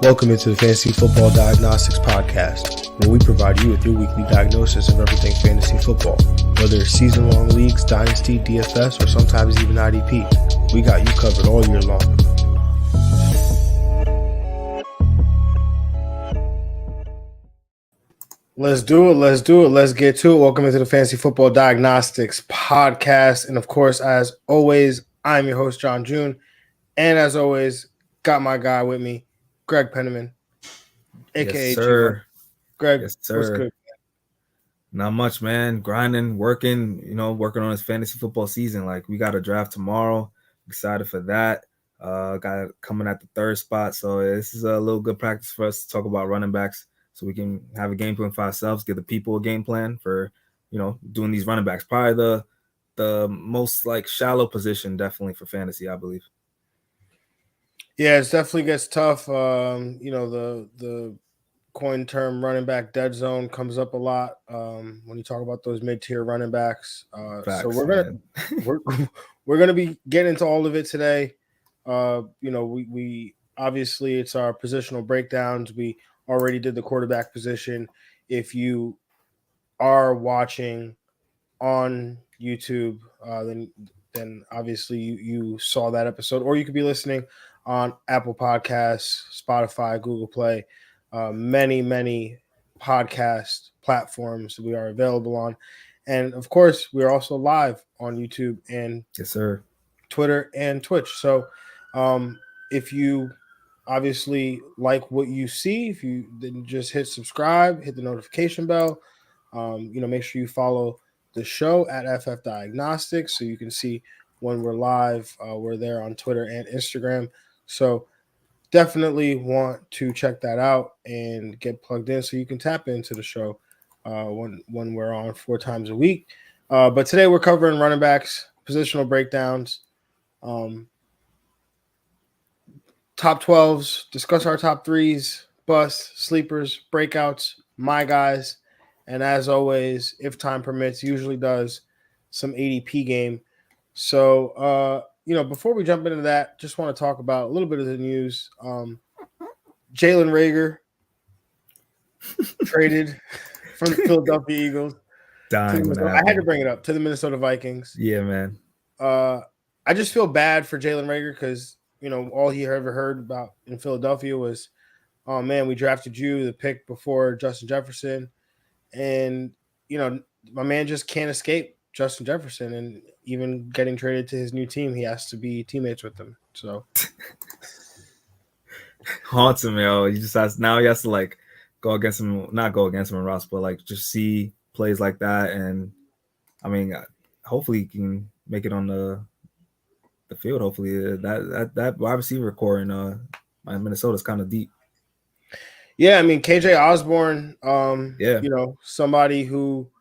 Welcome into the Fantasy Football Diagnostics Podcast, where we provide you with your weekly diagnosis of everything fantasy football. Whether it's season-long leagues, dynasty, DFS, or sometimes even IDP, we got you covered all year long. Let's do it. Let's get to it. Welcome into the Fantasy Football Diagnostics Podcast. And of course, as always, I'm your host, John June. And as always, got my guy with me, Greg Penniman, a.k.a. Yes, sir. Greg, yes, sir. What's good? Not much, man. Grinding, working on his fantasy football season. Like, we got a draft tomorrow. Excited for that. Got it coming at the third spot. So this is a little good practice for us to talk about running backs so we can have a game plan for ourselves, give the people a game plan for, doing these running backs. Probably the most, shallow position, definitely, for fantasy, I believe. Yeah, it definitely gets tough. The coin term running back dead zone comes up a lot when you talk about those mid-tier running backs. Facts, so we're gonna be getting into all of it today. We obviously it's our positional breakdowns. We already did the quarterback position. If you are watching on YouTube, then obviously you saw that episode, or you could be listening on Apple Podcasts, Spotify, Google Play, many podcast platforms we are available on. And of course, we are also live on YouTube and yes, sir, Twitter and Twitch. So if you obviously like what you see, if you then just hit subscribe, hit the notification bell, make sure you follow the show at FF Diagnostics so you can see when we're live. We're there on Twitter and Instagram. So definitely want to check that out and get plugged in so you can tap into the show when we're on 4 times a week. But today we're covering running backs, positional breakdowns, top 12s, discuss our top 3s, busts, sleepers, breakouts, my guys, and as always, if time permits, usually does, some ADP game. So, before we jump into that, just want to talk about a little bit of the news. Jaylen Reagor traded from the Philadelphia Eagles. I had to bring it up to the Minnesota Vikings. Yeah, man. I just feel bad for Jaylen Reagor because, all he ever heard about in Philadelphia was, oh, man, we drafted you, the pick before Justin Jefferson. And, my man just can't escape Justin Jefferson. And even getting traded to his new team, he has to be teammates with them. So haunts him, yo. He just has to go against him, not go against him in roster, but just see plays like that. And I mean, hopefully he can make it on the field. Hopefully that wide receiver core in Minnesota is kind of deep. Yeah, I mean, KJ Osborne, somebody who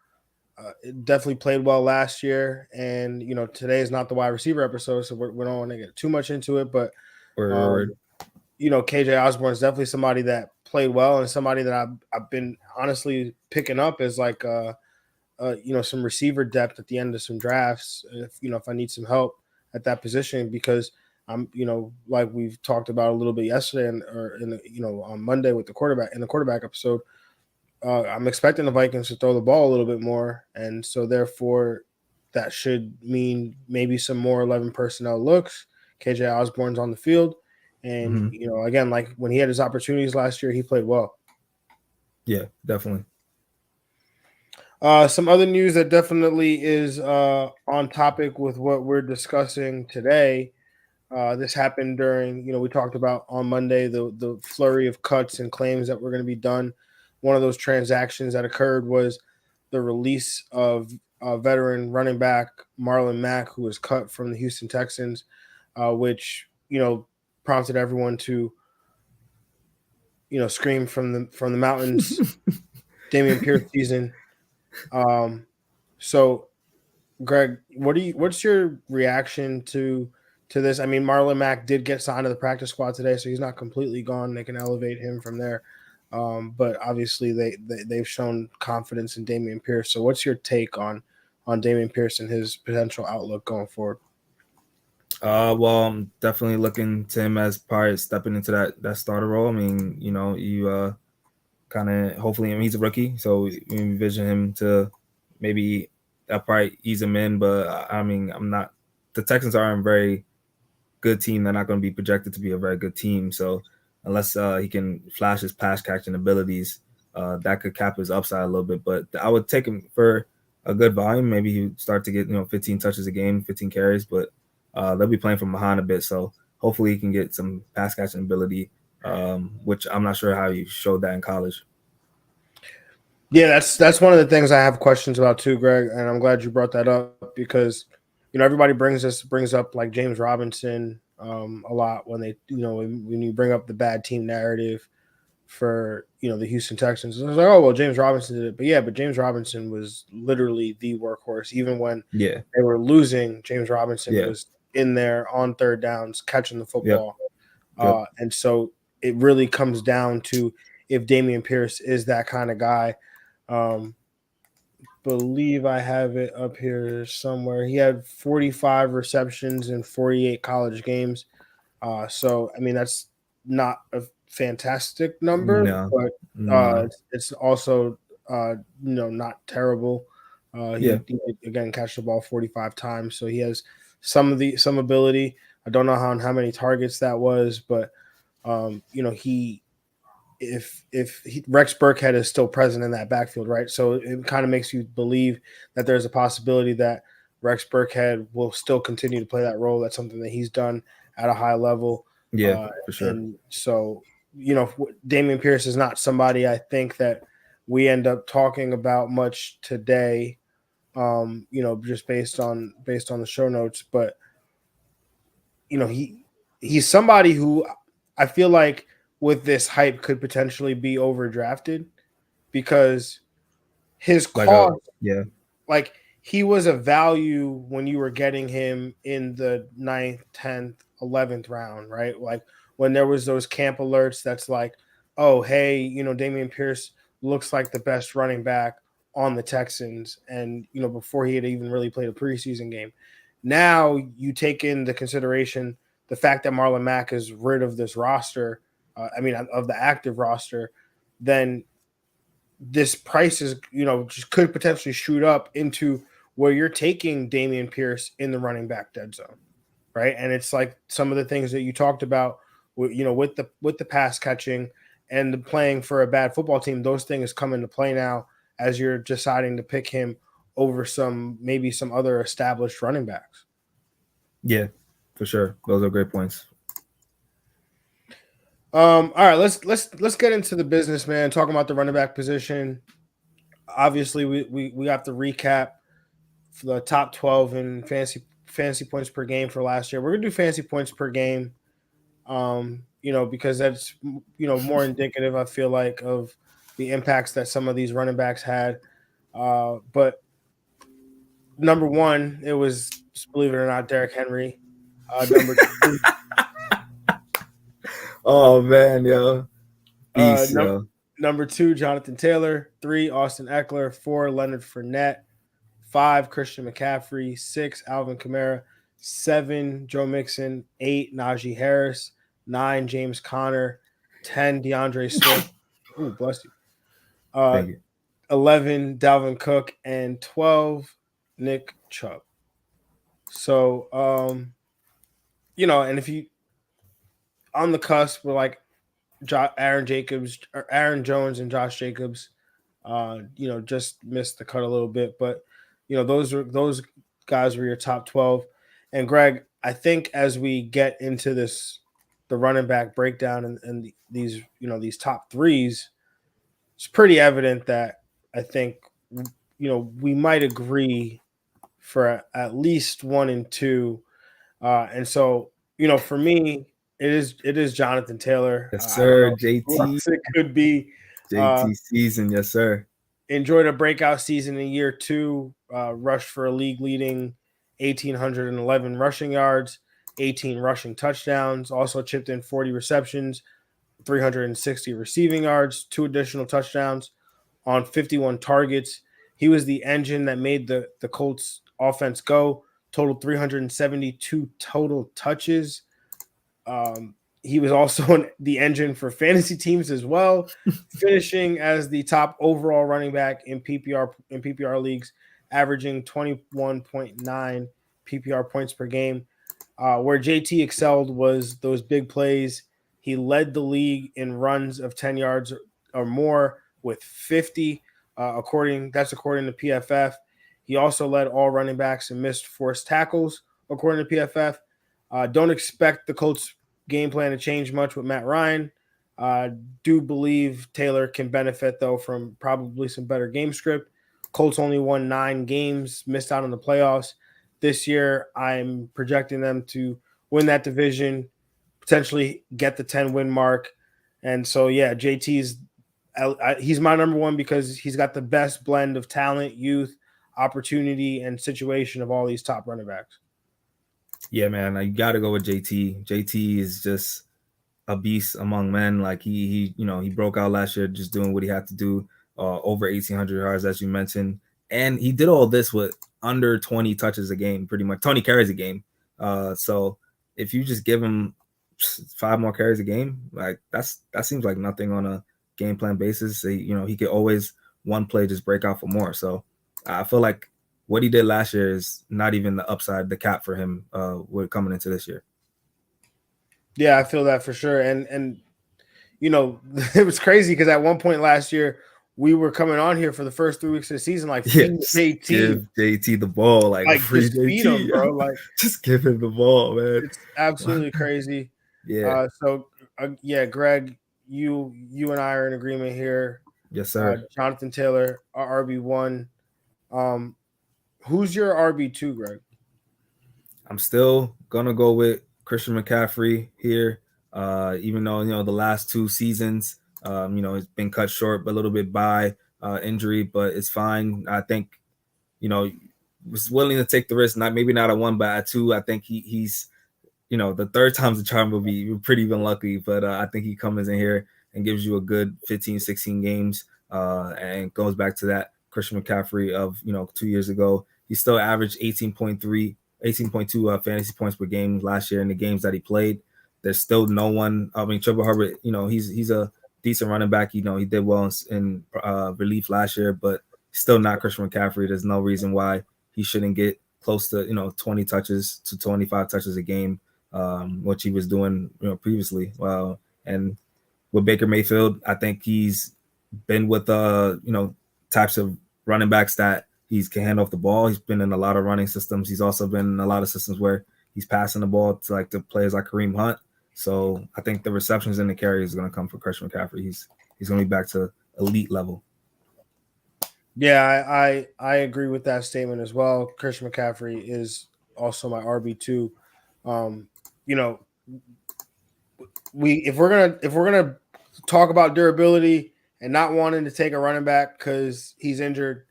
definitely played well last year. And, today is not the wide receiver episode, so we don't want to get too much into it. But, KJ Osborne is definitely somebody that played well and somebody that I've been honestly picking up as some receiver depth at the end of some drafts. If I need some help at that position, because I'm, like we've talked about a little bit yesterday on Monday with the quarterback episode, I'm expecting the Vikings to throw the ball a little bit more. And so therefore that should mean maybe some more 11 personnel looks. KJ Osborne's on the field. And, again, like when he had his opportunities last year, he played well. Yeah, definitely. Some other news that definitely is on topic with what we're discussing today. This happened during, we talked about on Monday, the flurry of cuts and claims that were going to be done. One of those transactions that occurred was the release of veteran running back Marlon Mack, who was cut from the Houston Texans, which, prompted everyone to, scream from the mountains, Damian Pierce season. So, Greg, what's your reaction to this? I mean, Marlon Mack did get signed to the practice squad today, so he's not completely gone. They can elevate him from there. But obviously they've shown confidence in Damien Pierce. So what's your take on Damien Pierce and his potential outlook going forward? Well, I'm definitely looking to him as part of stepping into that starter role. I mean, you kind of hopefully, I mean, he's a rookie, so we envision him to maybe that probably ease him in. But I mean, I'm not. The Texans are a very good team. They're not going to be projected to be a very good team. So unless he can flash his pass catching abilities, that could cap his upside a little bit. But I would take him for a good volume. Maybe he would start to get 15 touches a game, 15 carries. But they'll be playing from behind a bit. So hopefully he can get some pass catching ability, which I'm not sure how he showed that in college. Yeah, that's one of the things I have questions about too, Greg, and I'm glad you brought that up because everybody brings up like James Robinson a lot when they when you bring up the bad team narrative for the Houston Texans. I was like, oh well, James Robinson did it, but James Robinson was literally the workhorse. Even when Yeah, they were losing, James Robinson yeah, was in there on third downs catching the yep, football, yep. and so it really comes down to if Damian Pierce is that kind of guy. Um, believe I have it up here somewhere. He had 45 receptions in 48 college games. So I mean that's not a fantastic number, No, but no, it's also not terrible. yeah, He again catch the ball 45 times, so he has some ability. I don't know how many targets that was, but he Rex Burkhead is still present in that backfield, right? So it kind of makes you believe that there's a possibility that Rex Burkhead will still continue to play that role. That's something that he's done at a high level. yeah, for sure. And so, Damian Pierce is not somebody I think that we end up talking about much today, just based on the show notes. But, he's somebody who I feel like with this hype could potentially be overdrafted because his Like a cost, yeah, like he was a value when you were getting him in the 9th, 10th, 11th round, right? Like when there was those camp alerts that's like, oh, hey, Damian Pierce looks like the best running back on the Texans. And, before he had even really played a preseason game. Now you take in the consideration the fact that Marlon Mack is rid of this roster, of the active roster, then this price is, just could potentially shoot up into where you're taking Damian Pierce in the running back dead zone, right? And it's like some of the things that you talked about, with the pass catching and the playing for a bad football team. Those things come into play now as you're deciding to pick him over maybe some other established running backs. yeah, for sure. Those are great points. All right, let's get into the business, man. Talking about the running back position. Obviously, we have to recap for the top 12 in fantasy points per game for last year. We're gonna do fantasy points per game, because that's more indicative. I feel like of the impacts that some of these running backs had. But number one, it was, believe it or not, Derrick Henry. Number two, Oh man, yo, uh, beast, num- yo. number two, Jonathan Taylor. 3, Austin Eckler. 4, Leonard Fournette. 5, Christian McCaffrey. 6, Alvin Kamara. 7, Joe Mixon. 8, Najee Harris. 9, James Conner. 10, DeAndre Swift. Ooh, bless you. Thank you. 11, Dalvin Cook. And 12, Nick Chubb. So, and if you on the cusp, we're like Aaron Jones and Josh Jacobs, just missed the cut a little bit, but those guys were your top 12. And Greg, I think as we get into the running back breakdown and these these top threes, it's pretty evident that I think we might agree for at least 1 and 2. And so, for me, it is Jonathan Taylor. Yes, I don't sir. know who JT, else it could be. Uh, JT season. Yes, sir. enjoyed a breakout season in year 2. Rushed for a league leading 1,811 rushing yards, 18 rushing touchdowns. Also chipped in 40 receptions, 360 receiving yards, 2 additional touchdowns on 51 targets. He was the engine that made the Colts offense go. totaled 372 total touches. He was also the engine for fantasy teams as well, finishing as the top overall running back in PPR leagues, averaging 21.9 PPR points per game. Where JT excelled was those big plays. He led the league in runs of 10 yards or more with 50, according to PFF. He also led all running backs in missed forced tackles, according to PFF. Don't expect the Colts game plan to change much with Matt Ryan. Do believe Taylor can benefit, though, from probably some better game script. Colts only won 9 games, missed out on the playoffs. This year, I'm projecting them to win that division, potentially get the 10-win mark. And so, yeah, he's my number one because he's got the best blend of talent, youth, opportunity, and situation of all these top running backs. Yeah, man, you got to go with JT. JT is just a beast among men. Like he broke out last year just doing what he had to do, over 1,800 yards, as you mentioned. And he did all this with under 20 touches a game, pretty much 20 carries a game. So if you just give him 5 more carries a game, like that seems like nothing on a game plan basis. He could always one play just break out for more. So I feel like what he did last year is not even the cap for him with coming into this year. Yeah, I feel that for sure. And it was crazy because at one point last year, we were coming on here for the first 3 weeks of the season, like feed JT. Give JT the ball, like free just JT, feed him, bro. Like just give him the ball, man. It's absolutely crazy. Yeah. Greg, you and I are in agreement here. Yes, sir. Jonathan Taylor, our RB1. Who's your RB2, Greg? I'm still gonna go with Christian McCaffrey here. Even though the last 2 seasons, it's been cut short a little bit by injury, but it's fine. I think was willing to take the risk. Maybe not at 1, but at 2. I think he's the third time's the charm will be pretty even lucky. But I think he comes in here and gives you a good 15, 16 games, and goes back to that Christian McCaffrey of 2 years ago. He still averaged 18.2 fantasy points per game last year in the games that he played. There's still no one. I mean, Trevor Hubbard, he's a decent running back. He did well in relief last year, but still not Christian McCaffrey. There's no reason why he shouldn't get close to 20 touches to 25 touches a game, which he was doing previously. And with Baker Mayfield, I think he's been with types of running backs that he can hand off the ball. He's been in a lot of running systems. He's also been in a lot of systems where he's passing the ball to the players like Kareem Hunt. So I think the receptions and the carries is going to come for Christian McCaffrey. He's going to be back to elite level. Yeah, I agree with that statement as well. Christian McCaffrey is also my RB2. If we're gonna talk about durability and not wanting to take a running back because he's injured,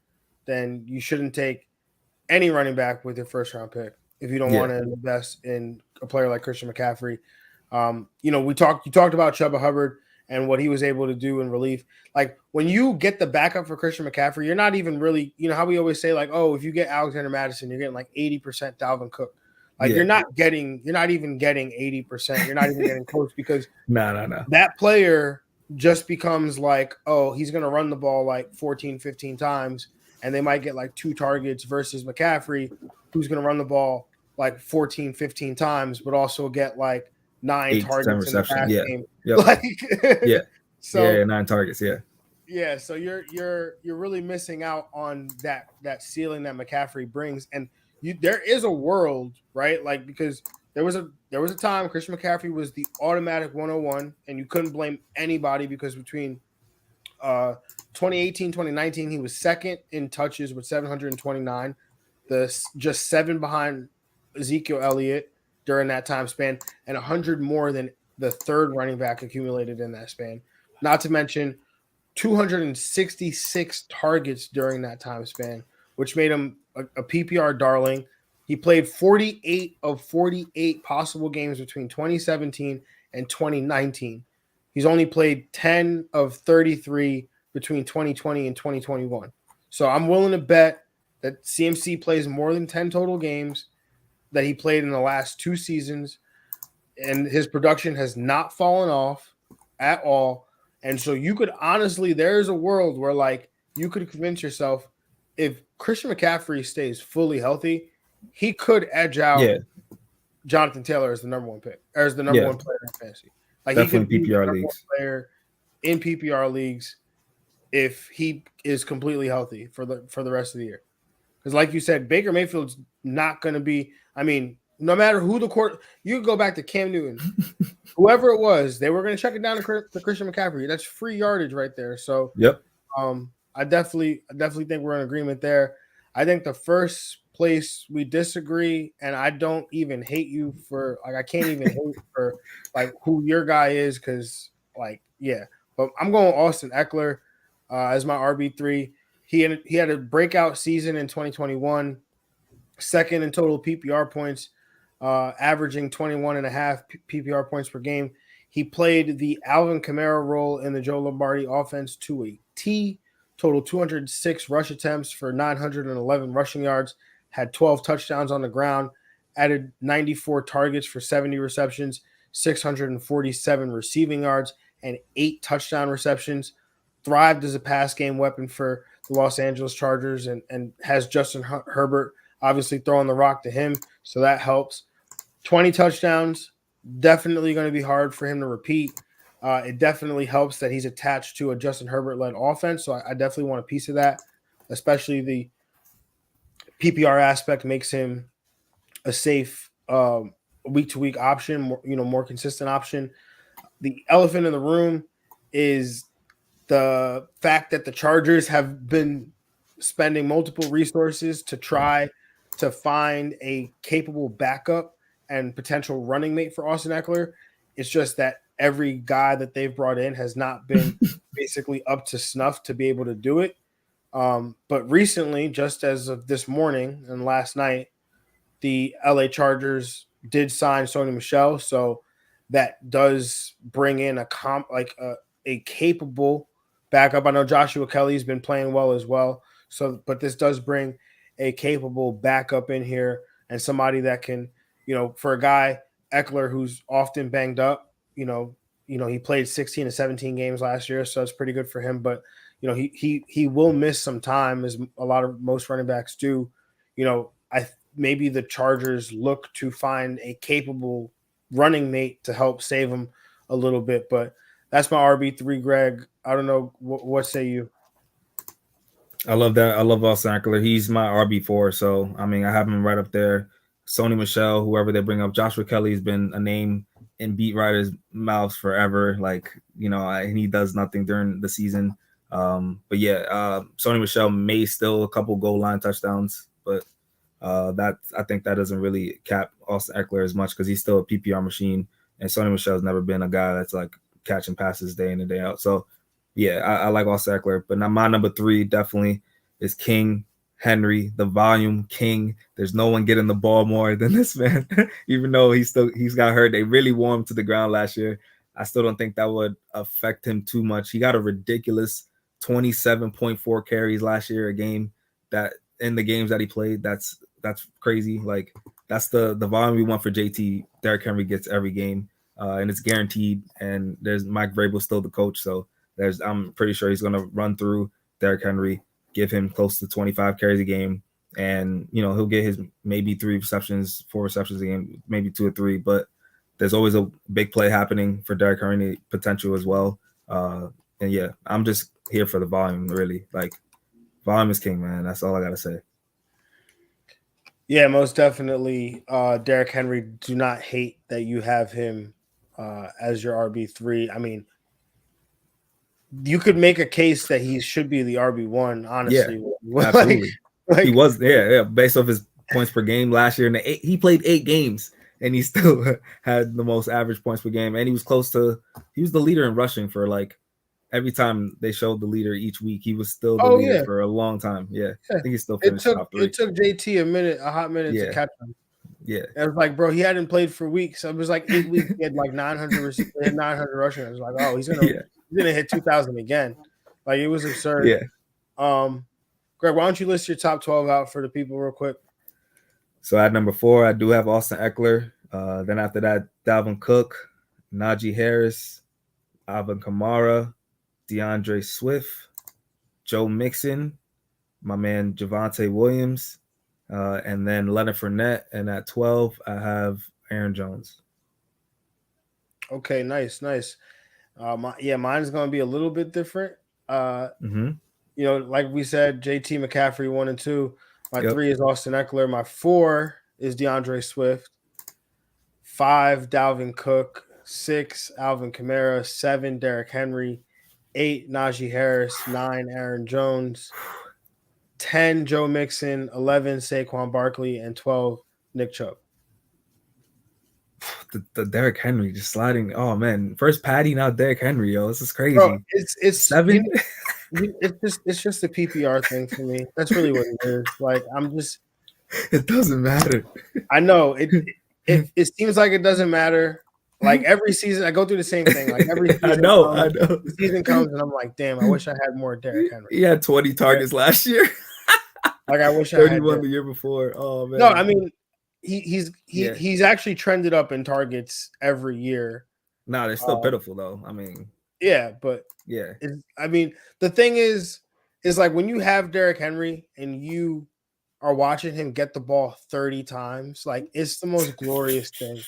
then you shouldn't take any running back with your first round pick if you don't want to invest in a player like Christian McCaffrey. You talked about Chuba Hubbard and what he was able to do in relief. Like when you get the backup for Christian McCaffrey, you're not even really, how we always say like, oh, if you get Alexander Madison, you're getting like 80% Dalvin Cook. Like you're not even getting 80%. You're not even getting close because no. That player just becomes like, oh, he's going to run the ball like 14, 15 times. And they might get like 2 targets versus McCaffrey, who's going to run the ball like 14, 15 times, but also get like 9 targets in the pass game. Yep. So 9 targets. Yeah. Yeah. So you're really missing out on that ceiling that McCaffrey brings. And there is a world, right? Like, because there was a time Christian McCaffrey was the automatic 101 and you couldn't blame anybody because between 2018, 2019, he was second in touches with 729, just 7 behind Ezekiel Elliott during that time span, and 100 more than the third running back accumulated in that span. Not to mention 266 targets during that time span, which made him a PPR darling. He played 48 of 48 possible games between 2017 and 2019. He's only played 10 of 33 between 2020 and 2021. So I'm willing to bet that CMC plays more than 10 total games. that he played in the last 2 seasons, and his production has not fallen off at all. And so you could honestly, there's a world where like you could convince yourself if Christian McCaffrey stays fully healthy, he could edge out Jonathan Taylor as the number 1 pick, or as the number 1 player in fantasy. Like definitely he could be PPR the number leagues. 1 player in PPR leagues if he is completely healthy for the rest of the year. Because like you said, Baker Mayfield's not going to be. I mean, no matter who the court, you could go back to Cam Newton, whoever it was, they were going to check it down to Christian McCaffrey. That's free yardage right there. So, I definitely think we're in agreement there. I think the first place we disagree, and I don't even hate you for like I can't even hate for like who your guy is because like but I'm going Austin Eckler as my RB3. He had a breakout season in 2021, second in total PPR points, averaging 21.5 PPR points per game. He played the Alvin Kamara role in the Joe Lombardi offense to a T. Total 206 rush attempts for 911 rushing yards, had 12 touchdowns on the ground, added 94 targets for 70 receptions, 647 receiving yards, and 8 touchdown receptions. Thrived as a pass game weapon for the Los Angeles Chargers and has Justin Herbert obviously throwing the rock to him, so that helps. 20 touchdowns, definitely going to be hard for him to repeat. It definitely helps that he's attached to a Justin Herbert-led offense, so I definitely want a piece of that, especially the PPR aspect makes him a safe week-to-week option, more consistent option. The elephant in the room is the fact that the Chargers have been spending multiple resources to try to find a capable backup and potential running mate for Austin Eckler. It's just that every guy that they've brought in has not been basically up to snuff to be able to do it. But recently, just as of this morning and last night, the LA Chargers did sign Sony Michel. So that does bring in a capable backup. I know Joshua Kelly's been playing well as well. So, but this does bring a capable backup in here and somebody that can, for a guy Eckler who's often banged up, he played 16 to 17 games last year, so it's pretty good for him. But he will miss some time, as most running backs do. Maybe the Chargers look to find a capable running mate to help save him a little bit, but that's my RB3, Greg. I don't know. What say you? I love that. I love Austin Eckler. He's my RB4. So, I mean, I have him right up there. Sony Michel, whoever they bring up. Joshua Kelly has been a name in beat writers' mouths forever. And he does nothing during the season. Sony Michel may still a couple goal line touchdowns, but I think that doesn't really cap Austin Eckler as much because he's still a PPR machine. And Sony Michel's never been a guy that's like catching passes day in and day out. So, I like Austin Eckler. But now my number 3 definitely is King Henry, the volume king. There's no one getting the ball more than this man. Even though he's got hurt. They really wore him to the ground last year. I still don't think that would affect him too much. He got a ridiculous 27.4 carries last year a game. That in the games that he played, that's crazy. Like that's the volume we want for JT. Derrick Henry gets every game. And it's guaranteed. And there's Mike Vrabel still the coach, so I'm pretty sure he's going to run through Derrick Henry, give him close to 25 carries a game, and he'll get his maybe 4 receptions a game, maybe 2 or 3. But there's always a big play happening for Derrick Henry potential as well. I'm just here for the volume, really. Like volume is king, man. That's all I gotta say. Yeah, most definitely. Derrick Henry, do not hate that you have him as your RB3. I mean, you could make a case that he should be the RB1, honestly. Yeah, absolutely. He was, based off his points per game last year. He played 8 games, and he still had the most average points per game. And he was the leader in rushing for like every time they showed the leader each week. He was still the leader for a long time. Yeah, I think he still finished top 3. It took JT a hot minute to catch him. Yeah, it was like, bro, he hadn't played for weeks. It was like 8 weeks. He had like 900 rushing. I was like, oh, he's gonna hit 2,000 again. Like it was absurd. Yeah. Greg, why don't you list your top 12 out for the people real quick? So at number 4, I do have Austin Eckler. Then after that, Dalvin Cook, Najee Harris, Alvin Kamara, DeAndre Swift, Joe Mixon, my man Javonte Williams, and then Leonard Fournette. And at 12, I have Aaron Jones. Okay, nice. Mine's going to be a little bit different. Like we said, JT McCaffrey 1 and 2. My 3 is Austin Eckler. My 4 is DeAndre Swift. 5, Dalvin Cook. 6, Alvin Kamara. 7, Derrick Henry. 8, Najee Harris. 9, Aaron Jones. 10, Joe Mixon. 11, Saquon Barkley. And 12, Nick Chubb. The Derrick Henry just sliding. Oh man, first Patty, now Derrick Henry. Yo, this is crazy. Bro, it's 7. It's just a PPR thing for me. That's really what it is. Like I'm just. It doesn't matter. I know it seems like it doesn't matter. Like every season, I go through the same thing. Like every season, I know. The season comes, and I'm like, damn, I wish I had more Derrick Henry. He had 20 targets last year. Like I wish I had 31 the year before. Oh man. No, I mean he's actually trended up in targets every year. No, they're still pitiful though. I mean, yeah, but yeah. I mean, the thing is like when you have Derrick Henry and you are watching him get the ball 30 times, like it's the most glorious thing.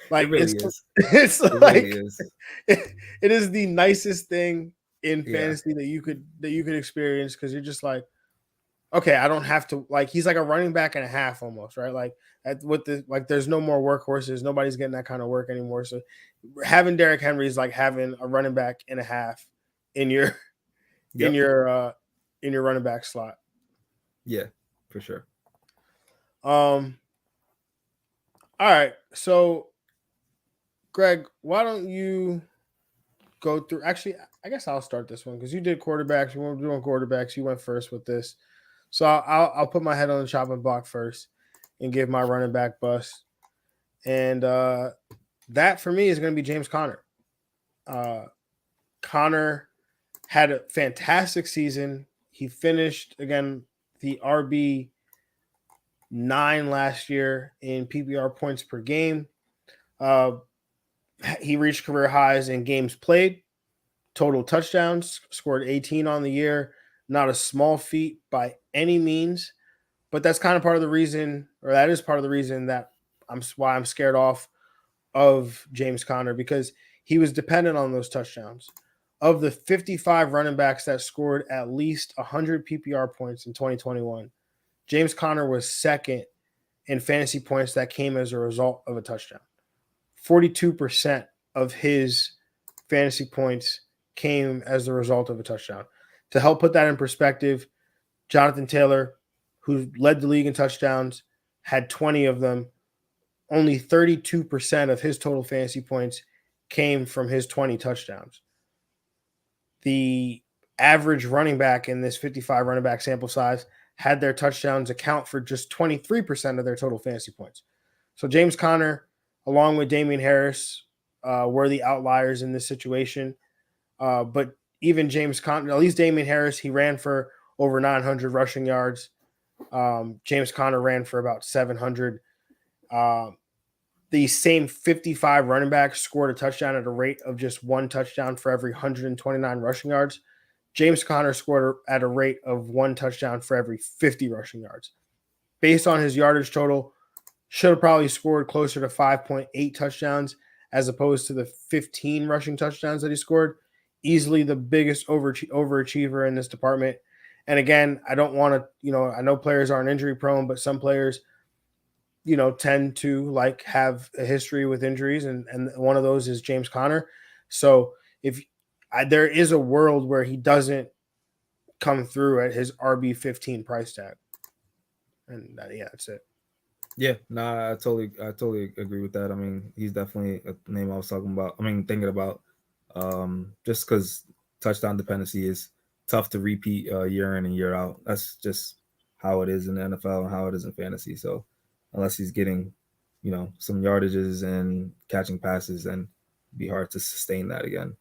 Like it really is. It's it like really is. It is the nicest thing in fantasy that you could experience because you're just like, okay, I don't have to like he's like a running back and a half almost, right? Like there's no more workhorses, nobody's getting that kind of work anymore. So having Derrick Henry is like having a running back and a half in your in your running back slot. Yeah, for sure. All right, so Greg, why don't you go through? Actually, I guess I'll start this one because you did quarterbacks. You weren't doing quarterbacks. You went first with this, so I'll put my head on the chopping block first and give my running back bust. And that for me is going to be James Conner. Conner had a fantastic season. He finished again the RB9 last year in PPR points per game. He reached career highs in games played, total touchdowns, scored 18 on the year. Not a small feat by any means, but that's kind of part of the reason, or that is part of the reason that I'm scared off of James Conner because he was dependent on those touchdowns. Of the 55 running backs that scored at least 100 PPR points in 2021, James Conner was second in fantasy points that came as a result of a touchdown. 42% of his fantasy points came as the result of a touchdown. To help put that in perspective, Jonathan Taylor, who led the league in touchdowns, had 20 of them. Only 32% of his total fantasy points came from his 20 touchdowns. The average running back in this 55 running back sample size had their touchdowns account for just 23% of their total fantasy points. So James Conner, along with Damian Harris, were the outliers in this situation. But even James Conner, at least Damian Harris, he ran for over 900 rushing yards. James Conner ran for about 700. The same 55 running backs scored a touchdown at a rate of just one touchdown for every 129 rushing yards. James Conner scored at a rate of one touchdown for every 50 rushing yards. Based on his yardage total, should have probably scored closer to 5.8 touchdowns as opposed to the 15 rushing touchdowns that he scored. Easily the biggest overachiever in this department. And again, I don't want to, I know players aren't injury prone, but some players, tend to like have a history with injuries. And one of those is James Conner. So there is a world where he doesn't come through at his RB15 price tag. And that's it. Yeah, I totally agree with that. I mean, he's definitely a name I was thinking about. Just because touchdown dependency is tough to repeat year in and year out. That's just how it is in the NFL and how it is in fantasy. So unless he's getting, some yardages and catching passes, then it'd be hard to sustain that again.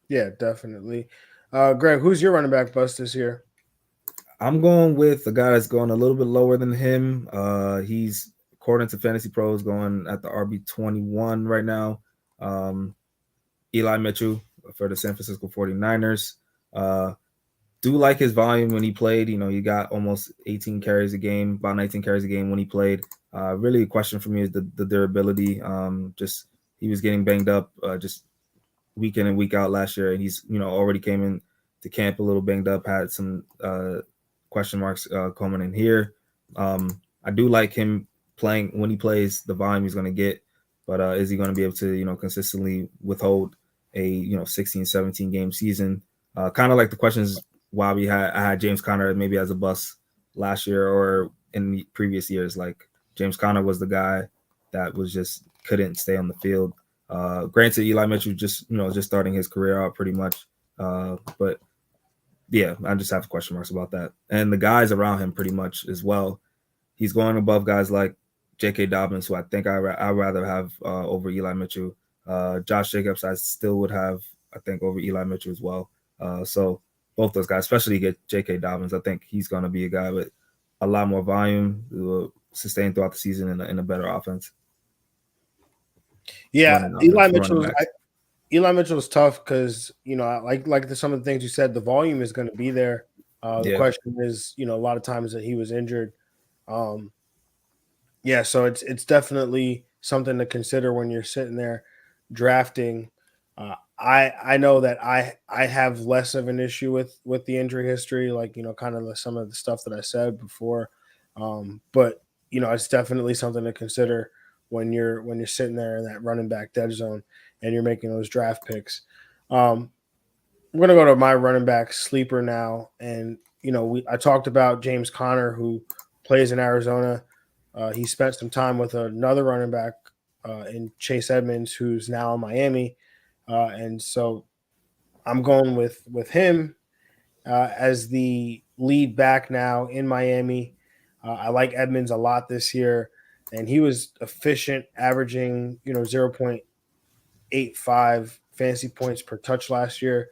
Yeah, definitely. Greg, who's your running back bust this year? I'm going with a guy that's going a little bit lower than him. He's, according to Fantasy Pros, going at the RB21 right now. Eli Mitchell for the San Francisco 49ers. Do like his volume when he played. You know, he got almost 18 carries a game, about 19 carries a game when he played. Really, a question for me is the durability. Just he was getting banged up just week in and week out last year, and he's already came in to camp a little banged up. Had some question marks coming in here. I do like him playing when he plays. The volume he's going to get, but is he going to be able to consistently withhold a 16, 17 game season? Kind of like the questions why I had James Conner maybe as a bust last year or in the previous years. Like James Conner was the guy that was just couldn't stay on the field. Granted, Eli Mitchell just starting his career out pretty much, but yeah, I just have question marks about that. And the guys around him pretty much as well. He's going above guys like J.K. Dobbins, who I think I'd rather have over Eli Mitchell. Josh Jacobs, I still would have, I think, over Eli Mitchell as well. So both those guys, especially get J.K. Dobbins, I think he's going to be a guy with a lot more volume, who will sustain throughout the season in a better offense. Yeah, Eli Mitchell is tough because like some of the things you said, the volume is going to be there. The question is, a lot of times that he was injured. Yeah, so it's definitely something to consider when you're sitting there drafting. I know that I have less of an issue with the injury history, like kind of some of the stuff that I said before. But it's definitely something to consider when you're sitting there in that running back dead zone and you're making those draft picks. I'm gonna go to my running back sleeper now, and I talked about James Conner, who plays in Arizona. He spent some time with another running back in Chase Edmonds, who's now in Miami, and so I'm going with him as the lead back now in Miami. I like Edmonds a lot this year, and he was efficient, averaging 0.85 fantasy points per touch last year,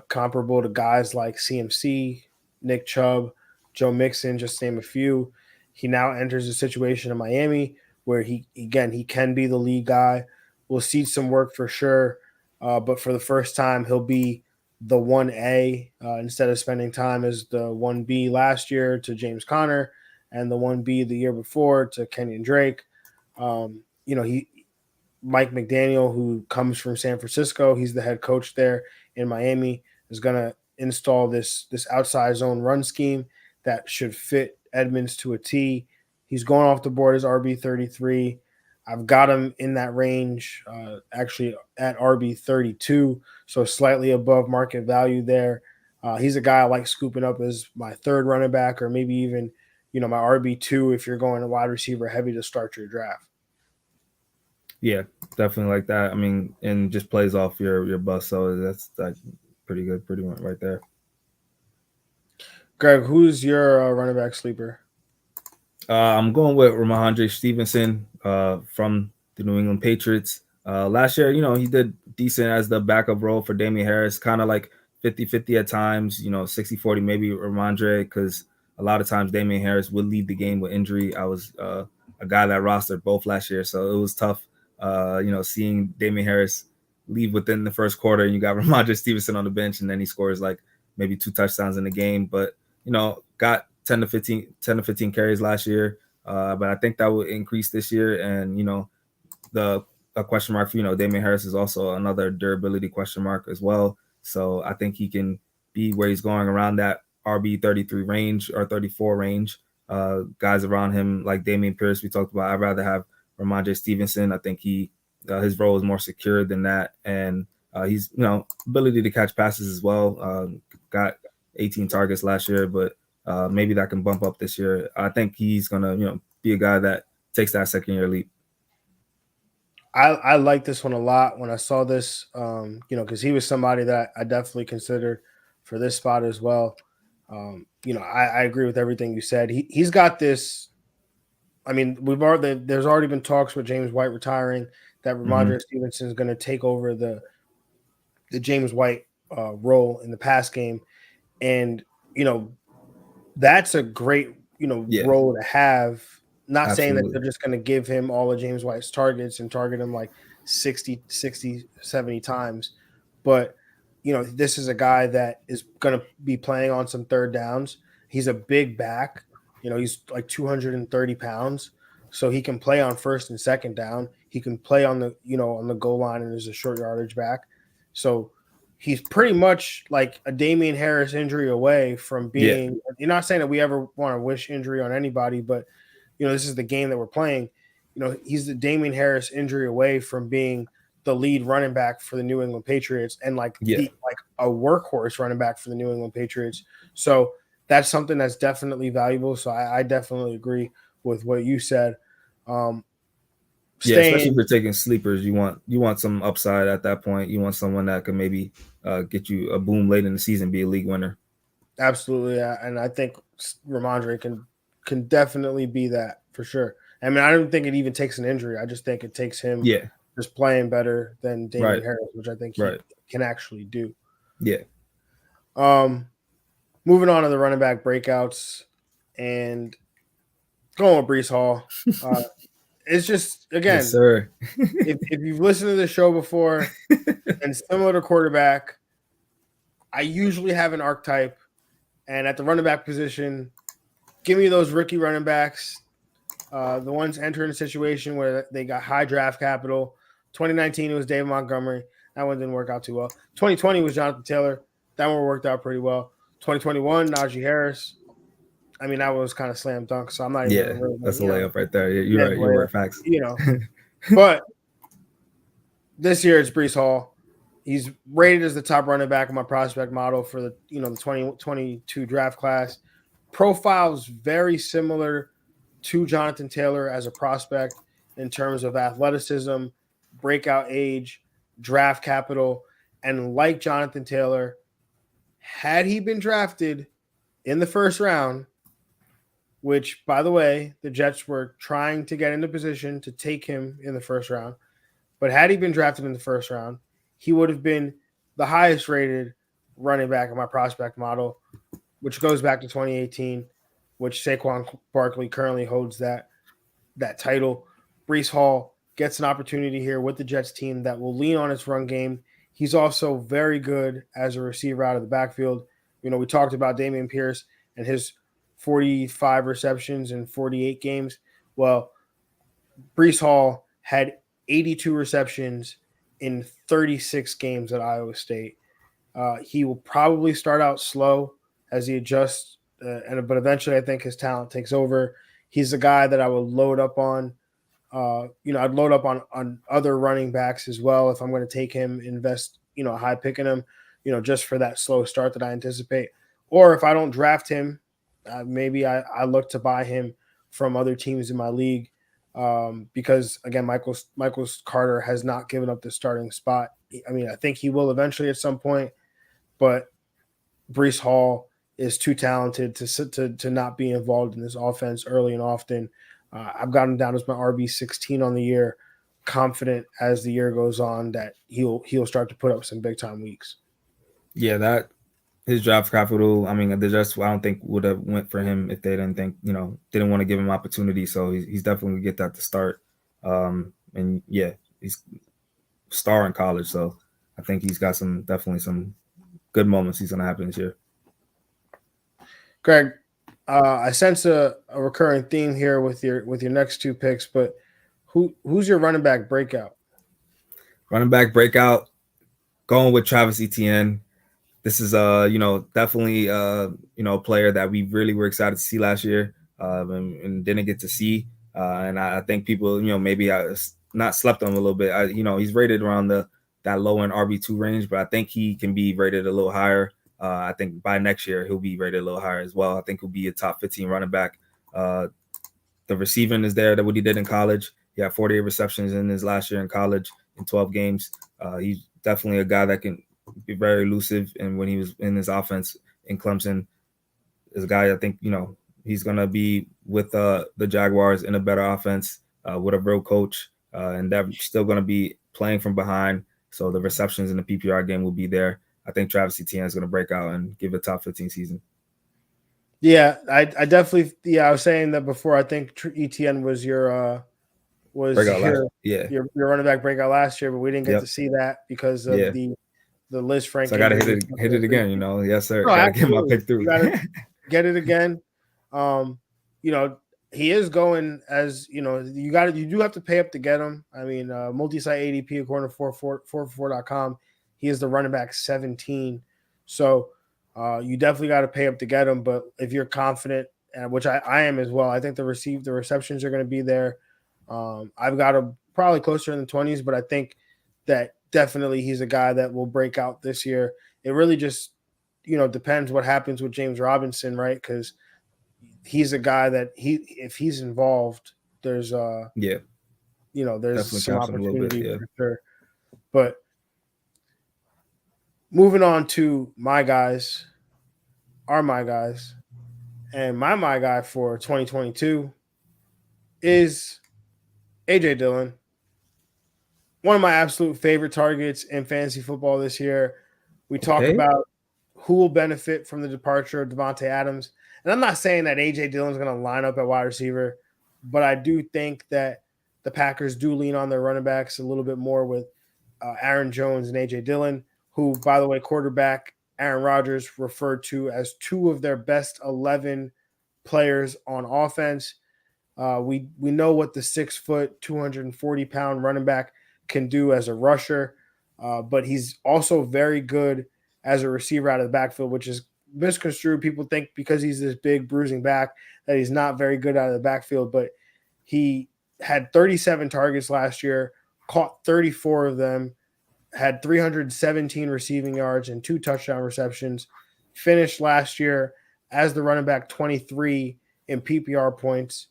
comparable to guys like CMC, Nick Chubb, Joe Mixon, just to name a few. He now enters a situation in Miami where he can be the lead guy. We'll see some work for sure, but for the first time, he'll be the 1A instead of spending time as the 1B last year to James Conner and the 1B the year before to Kenyon Drake. He Mike McDaniel, who comes from San Francisco, he's the head coach there in Miami, is going to install this outside zone run scheme that should fit Edmonds to a T. He's going off the board as RB33. I've got him in that range, actually at RB32, so slightly above market value there. He's a guy I like scooping up as my third running back, or maybe even my RB2 if you're going a wide receiver heavy to start your draft. Yeah, definitely like that. I mean, and just plays off your bust, so that's pretty good, pretty much right there. Greg, who's your running back sleeper? I'm going with Ramondre Stevenson from the New England Patriots. Last year, he did decent as the backup role for Damian Harris, kind of like 50-50 at times, 60-40 maybe Ramondre, because a lot of times Damian Harris would lead the game with injury. I was a guy that rostered both last year, so it was tough, seeing Damian Harris leave within the first quarter, and you got Ramondre Stevenson on the bench, and then he scores like maybe 2 touchdowns in the game, but got 10 to 15 carries last year, but I think that will increase this year. And a question mark for Damian Harris is also another durability question mark as well. So I think he can be where he's going around that RB33 range or 34 range. Guys around him like Damian Pierce, we talked about. I'd rather have Ramondre Stevenson. I think his role is more secure than that, and he's ability to catch passes as well. Got 18 targets last year, but maybe that can bump up this year. I think he's gonna be a guy that takes that second year leap. I like this one a lot when I saw this, because he was somebody that I definitely considered for this spot as well. I agree with everything you said. He's got this. I mean, there's already been talks with James White retiring that Ramondre Stevenson is going to take over the James White role in the pass game, and that's a great, Yeah, role to have. Not saying that absolutely. they're just going to give him all of James White's targets and target him like 60, 70 times, but this is a guy that is going to be playing on some third downs. He's a big back. He's like 230 pounds, so he can play on first and second down. He can play on the goal line and is a short yardage back. So he's pretty much like a Damian Harris injury away from Yeah, being. You're not saying that we ever want to wish injury on anybody, but this is the game that we're playing. He's the Damian Harris injury away from being the lead running back for the New England Patriots and like yeah, a workhorse running back for the New England Patriots. So that's something that's definitely valuable. So I definitely agree with what you said. yeah. Especially if Staying you're taking sleepers, you want some upside at that point. You want someone that could maybe get you a boom late in the season, be a league winner. absolutely, and I think Ramondre can definitely be that for sure. I mean, I don't think it even takes an injury. I just think it takes him Yeah, just playing better than Damian right, Harris, which I think he right. can actually do. Yeah, Moving on to the running back breakouts and going with Brees Hall. It's just yes, again, sir. if you've listened to the show before and similar to quarterback, I usually have an archetype, and at the running back position, give me those rookie running backs, the ones entering a situation where they got high draft capital. 2019 it was David Montgomery. That one didn't work out too well. 2020 was Jonathan Taylor. That one worked out pretty well. 2021 Najee Harris. I mean, that was kind of slam dunk, so I'm not even Yeah, really, that's a layup right there. You're right. You're layup, right. Facts. But this year it's Brees Hall. He's rated as the top running back in my prospect model for the the 2022 draft class. Profiles very similar to Jonathan Taylor as a prospect in terms of athleticism, breakout age, draft capital, and like Jonathan Taylor, had he been drafted in the first round, which by the way, the Jets were trying to get into position to take him in the first round. But had he been drafted in the first round, he would have been the highest rated running back in my prospect model, which goes back to 2018, which Saquon Barkley currently holds that title. Brees Hall gets an opportunity here with the Jets team that will lean on its run game. He's also very good as a receiver out of the backfield. We talked about Damian Pierce and his 45 receptions in 48 games. Well, Brees Hall had 82 receptions in 36 games at Iowa State. He will probably start out slow as he adjusts, but eventually I think his talent takes over. He's a guy that I would load up on. I'd load up on other running backs as well if I'm going to take him, invest a high pick in him, just for that slow start that I anticipate. Or if I don't draft him, maybe I look to buy him from other teams in my league. Because again, Michael Carter has not given up the starting spot. I mean, I think he will eventually at some point, but Brees Hall is too talented to not be involved in this offense early and often. I've got him down as my RB16 on the year. Confident as the year goes on that he'll start to put up some big time weeks. Yeah, that his draft capital. I mean, the Jets I don't think would have went for him if they didn't think didn't want to give him opportunity. So he's definitely gonna get that to start. And yeah, he's star in college, so I think he's got definitely some good moments he's gonna happen this year. Greg, I sense a recurring theme here with your next two picks, but who's your running back breakout? Running back breakout, going with Travis Etienne. This is definitely a player that we really were excited to see last year, and didn't get to see. And I think people maybe I not slept on him a little bit. He's rated around that low end RB2 range, but I think he can be rated a little higher. I think by next year he'll be rated a little higher as well. I think he'll be a top 15 running back. The receiving is there that what he did in college. He had 48 receptions in his last year in college in 12 games. He's definitely a guy that can be very elusive. And when he was in his offense in Clemson, is a guy I think he's gonna be with the Jaguars in a better offense with a real coach, and they're still gonna be playing from behind. So the receptions in the PPR game will be there. I think Travis Etienne is gonna break out and give a top 15 season. Yeah, I definitely. I was saying that before. I think ETN was your Breakout last. Yeah. your running back breakout last year, but we didn't get Yep. to see that because of Yeah. the Liz Frank So I gotta injury. hit it again, you know. Yes, sir. No, Gotta get my absolutely. pick through. You gotta get it again. You know, he is going as you know, you do have to pay up to get him. I mean, multi-site ADP according to 444.com, he is the running back 17. So you definitely got to pay up to get him. But if you're confident, which I am as well, I think the receptions are going to be there. I've got him probably closer in the 20s, but I think that definitely he's a guy that will break out this year. It really just depends what happens with James Robinson, right? Because he's a guy that if he's involved, there's Yeah. there's Definitely some caps him a little bit. opportunity Yeah. for sure. But moving on to my guys, and my guy for 2022 is AJ Dillon, one of my absolute favorite targets in fantasy football this year. We talk Okay. about who will benefit from the departure of Devontae Adams. And I'm not saying that A.J. Dillon's going to line up at wide receiver, but I do think that the Packers do lean on their running backs a little bit more with Aaron Jones and A.J. Dillon, who, by the way, quarterback Aaron Rodgers referred to as two of their best 11 players on offense. We know what the 6 foot, 240-pound running back can do as a rusher, but he's also very good as a receiver out of the backfield, which is misconstrued. People think because he's this big bruising back that he's not very good out of the backfield, but he had 37 targets last year, caught 34 of them, had 317 receiving yards and 2 touchdown receptions, finished last year as the running back 23 in PPR points,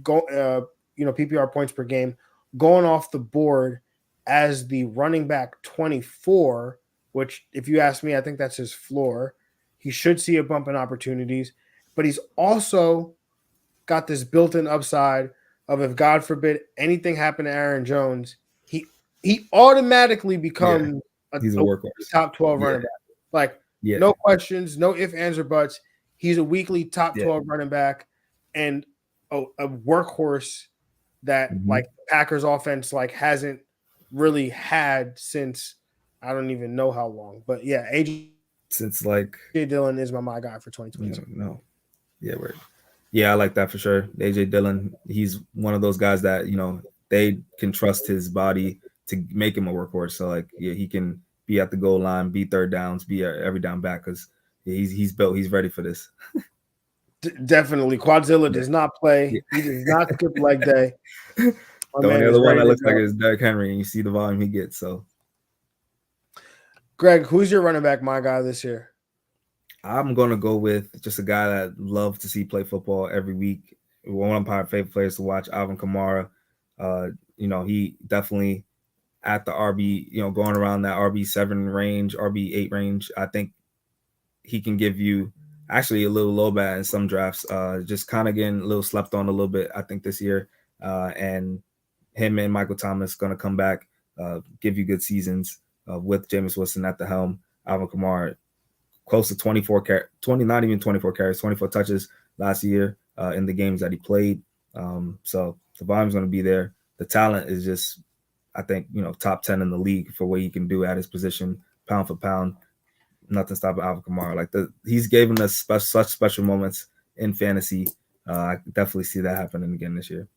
PPR points per game, going off the board as the running back 24, which if you ask me, I think that's his floor. He should see a bump in opportunities, but he's also got this built-in upside of if God forbid anything happened to Aaron Jones, he automatically becomes He's a a workhorse. top 12 Yeah. running back. Like Yeah. no questions, no ifs, ands, or buts. He's a weekly top Yeah. 12 running back and a workhorse that like Packers offense like hasn't really had since I don't even know how long. But yeah, AJ Since like Dillon is my guy for 2022. no. Yeah, right. Yeah, I like that for sure. AJ Dillon, he's one of those guys that, they can trust his body to make him a workhorse. So like, yeah, he can be at the goal line, be third downs, be every down back because he's built, he's ready for this. Definitely. Quadzilla Yeah. does not play. Yeah. He does not skip leg day. My The only man is other one ready that to looks like go. is Derrick Henry, and you see the volume he gets. So Greg, who's your running back, my guy, this year? I'm gonna go with just a guy that loves to see play football every week. One of my favorite players to watch, Alvin Kamara. He definitely at the RB, going around that RB7 range, RB8 range. I think he can give you actually a little low bat in some drafts. Just kind of getting a little slept on a little bit, I think, this year. And him and Michael Thomas going to come back, give you good seasons with Jameis Winston at the helm. Alvin Kamara, close to 20, not even 24 carries, 24 touches last year in the games that he played. So the volume's going to be there. The talent is just, I think, top 10 in the league for what he can do at his position, pound for pound. Nothing stopping Alvin Kamara. Like he's given us such special moments in fantasy. I definitely see that happening again this year.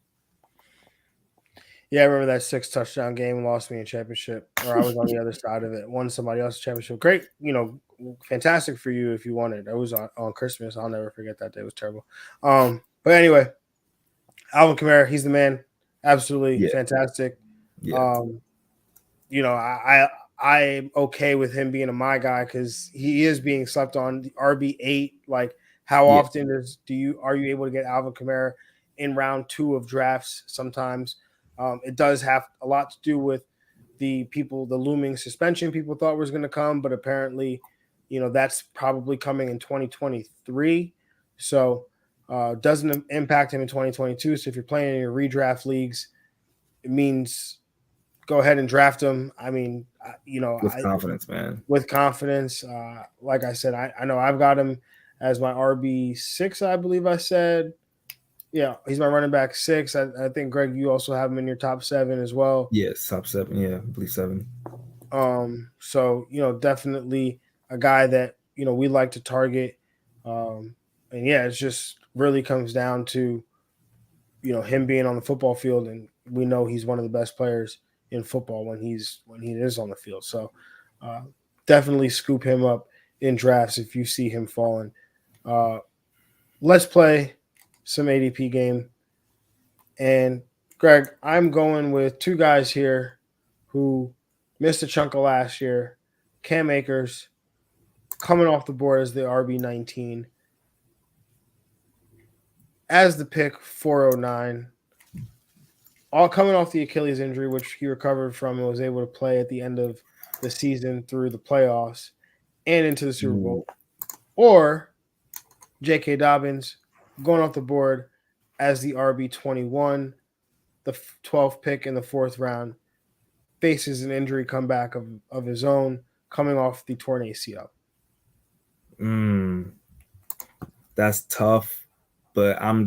Yeah, I remember that 6 touchdown game, lost me a championship, or I was on the other side of it, won somebody else's championship. Great, fantastic for you if you won it. It was on Christmas. I'll never forget that day. It was terrible. But anyway, Alvin Kamara, he's the man. Absolutely fantastic. Yeah. I'm okay with him being a my guy because he is being slept on. The RB8, like how often are you able to get Alvin Kamara in round 2 of drafts? Sometimes it does have a lot to do with the looming suspension people thought was going to come, but apparently, that's probably coming in 2023. So doesn't impact him in 2022. So if you're playing in your redraft leagues, it means go ahead and draft him. I mean, with confidence, man. With confidence. Like I said, I know I've got him as my RB6, I believe I said. Yeah, he's my running back 6. I think, Greg, you also have him in your top 7 as well. Yes, top 7. Yeah, I believe 7. So, definitely a guy that, we like to target. And yeah, it just really comes down to, him being on the football field, and we know he's one of the best players in football when he is on the field. So definitely scoop him up in drafts if you see him falling. Let's play some ADP game. And Greg, I'm going with 2 guys here who missed a chunk of last year. Cam Akers coming off the board as the RB19, as the pick 409. All coming off the Achilles injury, which he recovered from and was able to play at the end of the season through the playoffs and into the Super Bowl. Or J.K. Dobbins going off the board as the RB21, the 12th pick in the 4th round, faces an injury comeback of his own, coming off the torn ACL. That's tough, but I'm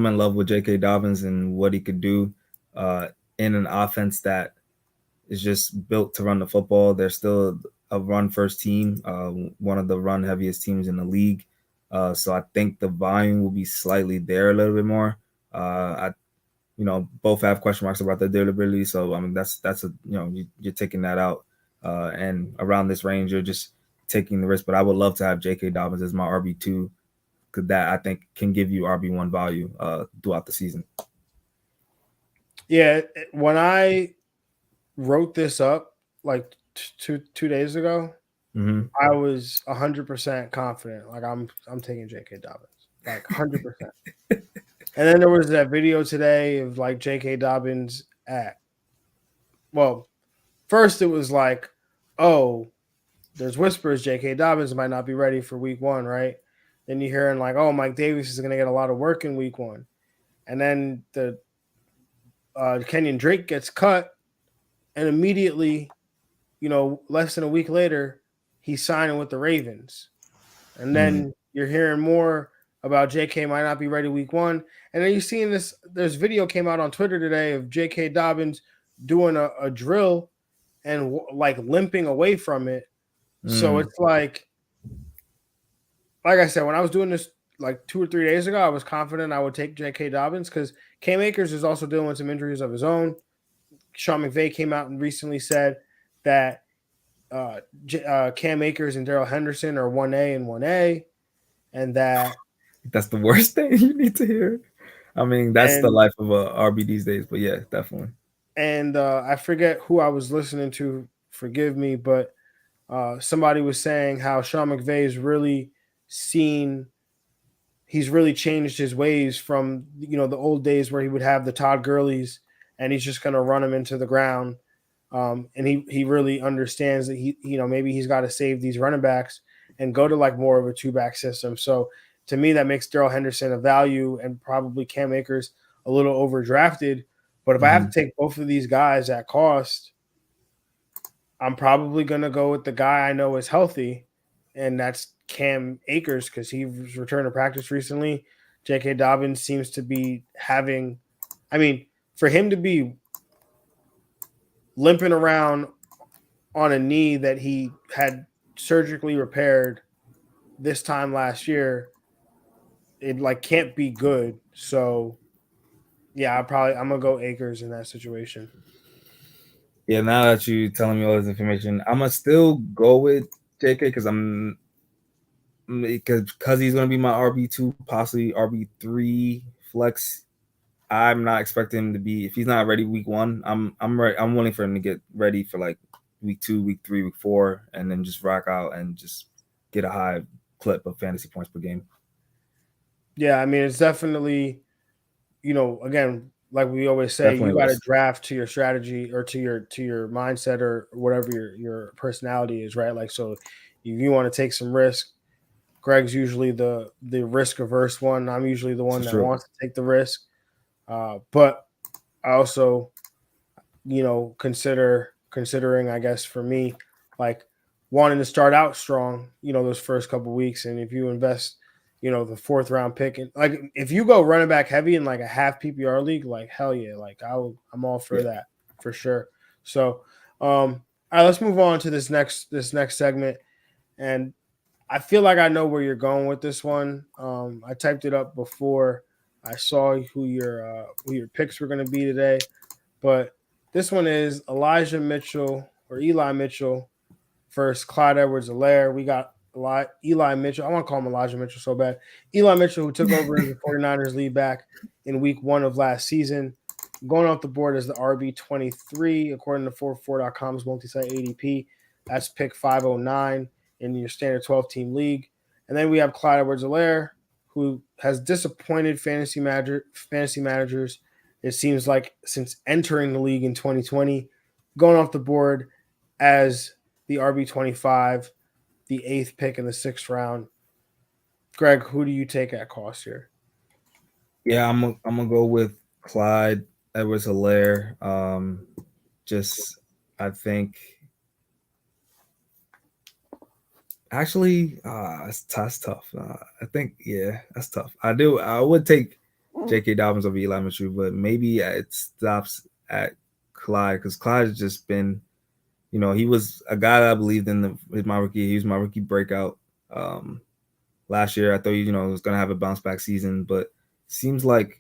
in love with J.K. Dobbins and what he could do in an offense that is just built to run the football. They're still a run-first team, one of the run-heaviest teams in the league. So I think the volume will be slightly there a little bit more. Both have question marks about their durability. So I mean, that's you're taking that out, and around this range, you're just taking the risk. But I would love to have J.K. Dobbins as my RB2, because that I think can give you RB1 value throughout the season. Yeah, when I wrote this up like two days ago, I was 100% confident. Like I'm taking J.K. Dobbins, like 100%. And then there was that video today of like J.K. Dobbins first it was like, oh, there's whispers J.K. Dobbins might not be ready for week 1, right? Then you're hearing like, oh, Mike Davis is going to get a lot of work in week 1. And then the Kenyon Drake gets cut, and immediately, less than a week later, he's signing with the Ravens. And then you're hearing more about JK might not be ready week 1. And then you're seeing there's video came out on Twitter today of JK Dobbins doing a drill and like limping away from it. So it's like I said, when I was doing this like 2 or 3 days ago, I was confident I would take JK Dobbins because Cam Akers is also dealing with some injuries of his own. Sean McVay came out and recently said that Cam Akers and Darrell Henderson are 1A and 1A, and that's the worst thing you need to hear. I mean, that's the life of a RB these days, but yeah, definitely. And I forget who I was listening to, forgive me, but somebody was saying how Sean McVay's really he's really changed his ways from, the old days where he would have the Todd Gurleys and he's just going to run them into the ground. And he really understands that maybe he's got to save these running backs and go to like more of a 2-back system. So to me, that makes Darrell Henderson a value and probably Cam Akers a little overdrafted. But if I have to take both of these guys at cost, I'm probably going to go with the guy I know is healthy, and that's Cam Akers because he's returned to practice recently. J.K. Dobbins seems to be for him to be limping around on a knee that he had surgically repaired this time last year, it like can't be good. So yeah, I'm gonna go Akers in that situation. Yeah, now that you're telling me all this information, I'm gonna still go with JK because he's gonna be my RB2, possibly RB3 flex. I'm not expecting him to be, if he's not ready week 1. I'm ready. I'm willing for him to get ready for like week 2, week 3, week 4, and then just rock out and just get a high clip of fantasy points per game. Yeah, I mean, it's definitely, again, like we always say, Definitely you got to draft to your strategy or to your mindset or whatever your personality is, right? Like, so if you want to take some risk, Greg's usually the risk averse one. I'm usually the one that wants to take the risk. But I also, considering, I guess, for me, like wanting to start out strong, those first couple of weeks. And if you invest the 4th round pick. And like if you go running back heavy in like a half PPR league, like hell yeah, like I'm all for that for sure. So all right, let's move on to this next segment. And I feel like I know where you're going with this one. I typed it up before I saw who your picks were going to be today, but this one is Elijah Mitchell or Eli Mitchell versus Clyde Edwards-Helaire. We got Eli Mitchell. I want to call him Elijah Mitchell so bad. Eli Mitchell, who took over as the 49ers lead back in week 1 of last season, going off the board as the RB23, according to 44.com's multi-site ADP. That's pick 509 in your standard 12-team league. And then we have Clyde Edwards-Helaire, who has disappointed fantasy managers, it seems like, since entering the league in 2020, going off the board as the RB25, the 8th pick in the 6th round. Greg, who do you take at cost here? Yeah, I'm gonna go with Clyde Edwards-Helaire. I think actually, that's tough. I think that's tough. I would take J.K. Dobbins over Eli Mitchell, but maybe it stops at Clyde because Clyde has just been, he was a guy that I believed in my rookie. He was my rookie breakout. Last year, I thought he was going to have a bounce back season, but seems like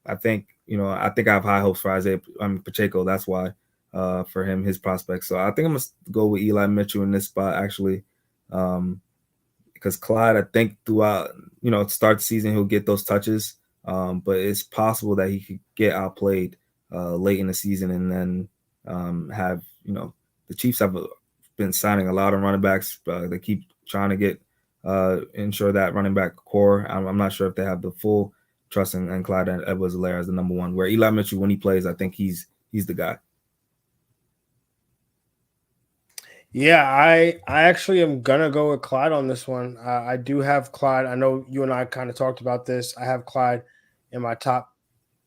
I think I have high hopes for Pacheco. That's why for him, his prospects. So I think I'm gonna go with Eli Mitchell in this spot actually, because Clyde, I think throughout start the season he'll get those touches, but it's possible that he could get outplayed late in the season and then have the Chiefs have been signing a lot of running backs. They keep trying to get ensure that running back core. I'm not sure if they have the full trust in Clyde Edwards-Helaire as the number one. Where Eli Mitchell, when he plays, I think he's the guy. Yeah, I actually am gonna go with Clyde on this one. I do have Clyde. I know you and I kind of talked about this. I have Clyde in my top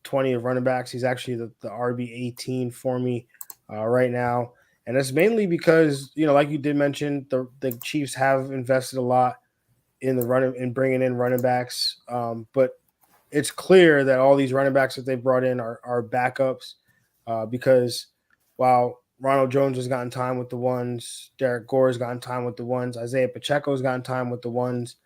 20 of running backs. He's actually the RB18 for me right now. And it's mainly because, like you did mention, the Chiefs have invested a lot in bringing in running backs. But it's clear that all these running backs that they brought in are backups because while Ronald Jones has gotten time with the ones, Derek Gore's gotten time with the ones, Isaiah Pacheco's gotten time with the ones.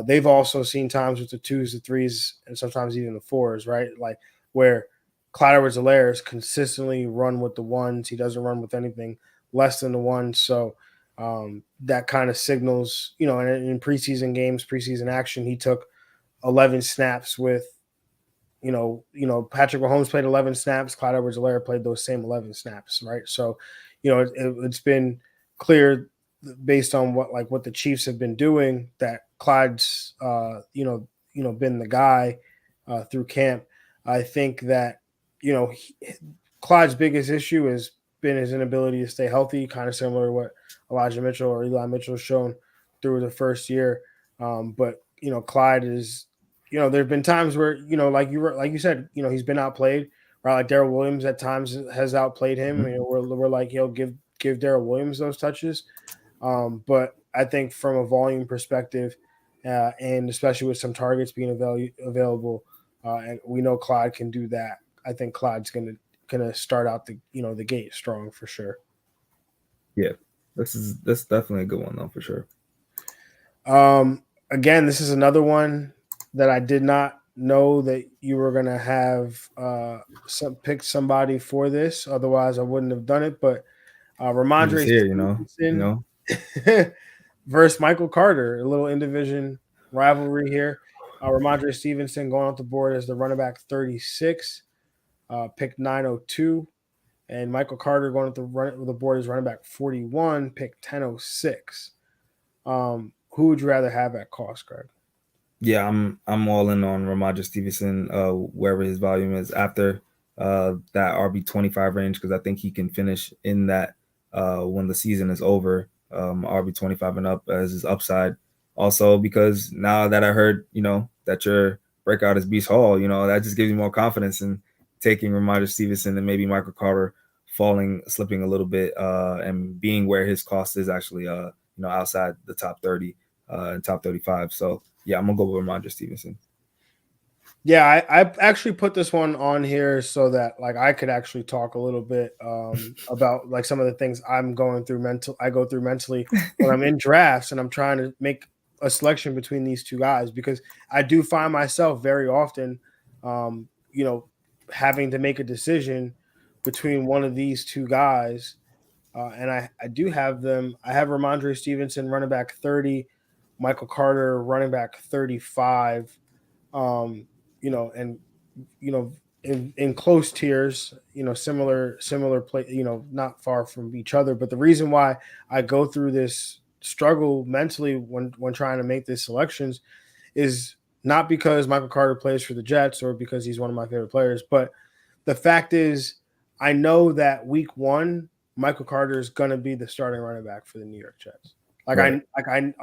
They've also seen times with the 2s, the 3s, and sometimes even the 4s, right? Like where Clyde Edwards-Helaire is consistently run with the ones. He doesn't run with anything less than the ones. So that kind of signals, and in preseason games, preseason action, he took 11 snaps with, Patrick Mahomes played 11 snaps. Clyde Edwards-Helaire played those same 11 snaps, right? So, it's been clear based on what the Chiefs have been doing that Clyde's, been the guy through camp. I think that, Clyde's biggest issue has been his inability to stay healthy, kind of similar to what Elijah Mitchell or Eli Mitchell has shown through the first year. But, Clyde is, there have been times where, like you said, he's been outplayed, right? Like Darrell Williams at times has outplayed him. Mm-hmm. I mean, we're like, give Darrell Williams those touches. But I think from a volume perspective, and especially with some targets being available, and we know Clyde can do that. I think Clyde's gonna start out the gate strong for sure. Yeah, that's definitely a good one though for sure. Again, this is another one that I did not know that you were gonna have pick somebody for this. Otherwise, I wouldn't have done it. But Ramondre here, versus Michael Carter, a little in-division rivalry here. Ramondre Stevenson going off the board as the running back 36, pick 902, and Michael Carter going off the board as running back 41, pick 1006. Who would you rather have at cost, Greg? Yeah, I'm all in on Ramondre Stevenson, wherever his volume is after that RB25 range, because I think he can finish in that when the season is over, RB25 and up as his upside. Also, because now that I heard, that your breakout is Beast Hall, that just gives me more confidence in taking Ramondre Stevenson and maybe Michael Carter slipping a little bit and being where his cost is actually, outside the top 30 and top 35. So yeah, I'm gonna go with Ramondre Stevenson. Yeah, I actually put this one on here so that like I could actually talk a little bit about like some of the things I go through mentally when I'm in drafts and I'm trying to make a selection between these two guys, because I do find myself very often, having to make a decision between one of these two guys. And I do have them. I have Ramondre Stevenson, running back 30, Michael Carter, running back 35. Um, and in close tiers, similar play, not far from each other. But the reason why I go through this struggle mentally when trying to make these selections is not because Michael Carter plays for the Jets or because he's one of my favorite players, but the fact is I know that week 1 Michael Carter is going to be the starting running back for the New York Jets. Like Right. I can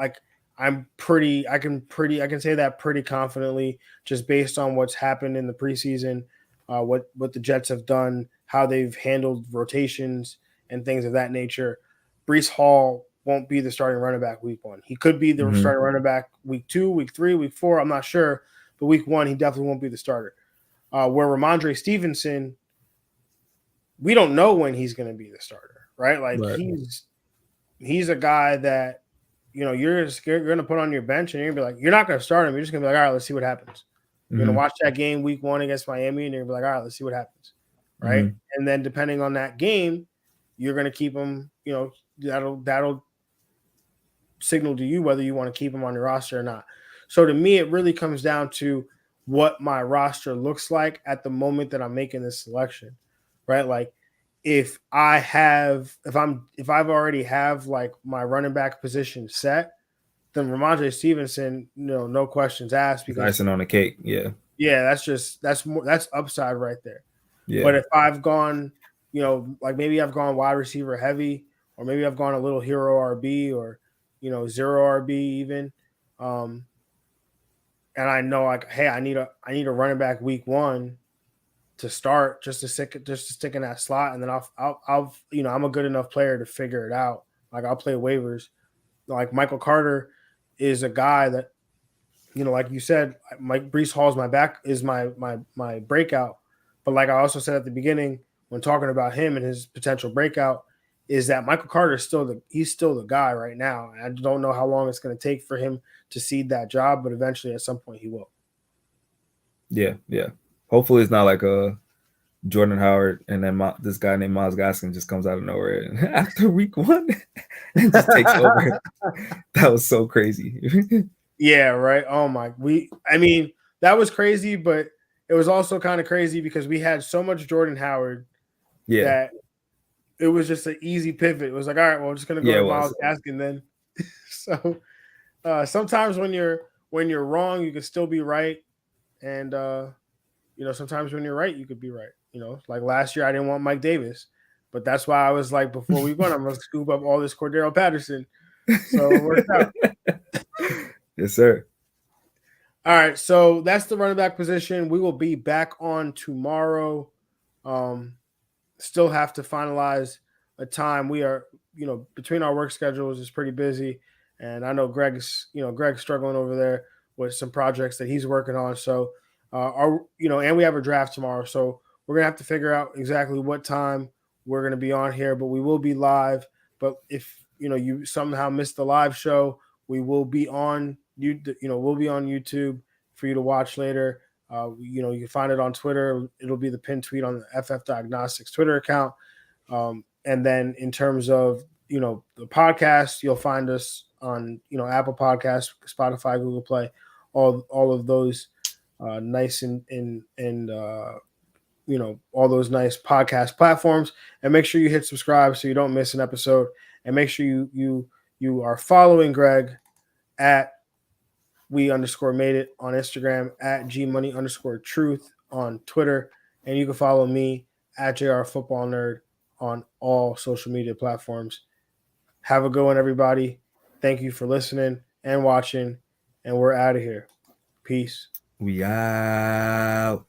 say that pretty confidently, just based on what's happened in the preseason, what the Jets have done, how they've handled rotations and things of that nature. Breece Hall won't be the starting running back week 1. He could be the starting running back week 2, week 3, week 4. I'm not sure, but week 1 he definitely won't be the starter. Where Ramondre Stevenson, we don't know when he's going to be the starter, right? Like Right. he's a guy that you're going to put on your bench and you're going to be like, you're not going to start him. You're just going to be like, all right, let's see what happens. You're going to watch that game week 1 against Miami and you're going to be like, all right, let's see what happens. Right. And then depending on that game, you're going to keep him, that'll signal to you whether you want to keep him on your roster or not. So to me, it really comes down to what my roster looks like at the moment that I'm making this selection, right? Like if I've already have like my running back position set, then Ramondre Stevenson, no questions asked, because icing on the cake. Yeah, that's upside right there. Yeah. But if I've gone, like maybe I've gone wide receiver heavy, or maybe I've gone a little hero RB, or zero RB even, and I know like, hey, I need a running back week 1 to start, just to stick in that slot, and then I'll I'm a good enough player to figure it out. Like I'll play waivers. Like Michael Carter is a guy that, like you said, Breece Hall's my breakout. But like I also said at the beginning when talking about him and his potential breakout, is that Michael Carter is still the guy right now. And I don't know how long it's going to take for him to cede that job, but eventually at some point he will. Yeah. Hopefully it's not like a Jordan Howard and then this guy named Myles Gaskin just comes out of nowhere after week 1 and just takes over. That was so crazy. Yeah, right. Oh my, that was crazy, but it was also kind of crazy because we had so much Jordan Howard that it was just an easy pivot. It was like, all right, well, we're just gonna go to Myles Gaskin then. So sometimes when you're wrong, you can still be right, and sometimes when you're right, you could be right. Like last year, I didn't want Mike Davis, but that's why I was like, before we went, I'm gonna scoop up all this Cordero Patterson. So it worked out. Yes, sir. All right, so that's the running back position. We will be back on tomorrow. Still have to finalize a time. We are, between our work schedules is pretty busy, and I know Greg's struggling over there with some projects that he's working on. So, and we have a draft tomorrow, so we're gonna have to figure out exactly what time we're gonna be on here. But we will be live. But if you somehow missed the live show, we will be on we'll be on YouTube for you to watch later. You can find it on Twitter. It'll be the pinned tweet on the FF Diagnostics Twitter account. And then in terms of, the podcast, you'll find us on, Apple Podcasts, Spotify, Google Play, all of those nice and all those nice podcast platforms. And make sure you hit subscribe so you don't miss an episode. And make sure you are following Greg at we_made it on Instagram, at gmoney_truth on Twitter, and you can follow me at JR Football Nerd on all social media platforms. Have a good one, everybody. Thank you for listening and watching, and we're out of here. Peace. We out.